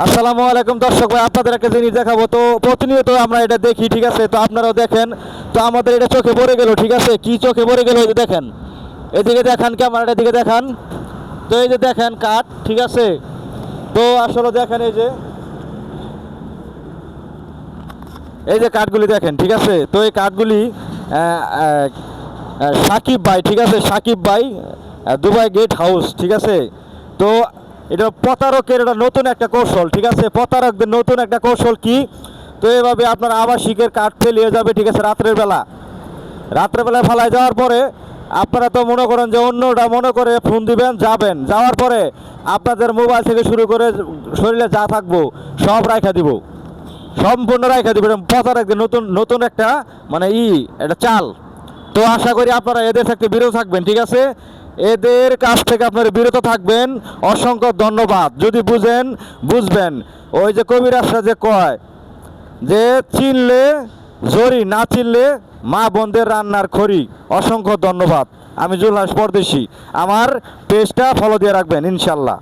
আসসালামু আলাইকুম দর্শক ভাই, আপনাদের একটা জিনিস দেখাবো। তো প্রতিনিয়ত আমরা এটা দেখি, ঠিক আছে? তো আপনারাও দেখেন। তো আমাদের এটা চোখে পড়ে গেল, ঠিক আছে? কি চোখে পড়ে গেল, এই যে দেখেন, এদিকে দেখান, ক্যামেরাটার দিকে দেখান। তো এই যে দেখেন কাঠ, ঠিক আছে? তো আসলে দেখেন, এই যে কাঠগুলি দেখেন, ঠিক আছে? তো এই কাঠগুলি সাকিব ভাই, ঠিক আছে? সাকিব ভাই, দুবাই গেট হাউস, ঠিক আছে? তো এটা প্রতারকের এটা নতুন একটা কৌশল, ঠিক আছে? প্রতারকদের নতুন একটা কৌশল কি? তো এভাবে আপনার আবাসিকের কাঠ ফেলিয়ে যাবে, ঠিক আছে? রাত্রেবেলায় ফালায় যাওয়ার পরে আপনারা তো মনে করেন যে অন্যটা মনে করে ফোন দিবেন, যাবেন, যাওয়ার পরে আপনাদের মোবাইল থেকে শুরু করে শরীরে যা থাকবো সব রাইখা দিব, সম্পূর্ণ রাইখা দিব। প্রতারকদের নতুন নতুন একটা মানে এটা চাল। তো আশা করি আপনারা এদের থেকে বিরত থাকবেন, ঠিক আছে? এদের কাছ থেকে আপনারা বিরত থাকবেন। অসংখ্য ধন্যবাদ। যদি বুঝবেন, ওই যে কবিরাজরা যে কয় যে চিনলে জরি, না চিনলে মা বোনদের রান্নার খড়ি। অসংখ্য ধন্যবাদ। আমি জুলহাস পরদেশি। আমার পেজটা ফলো দিয়ে রাখবেন ইনশাল্লাহ।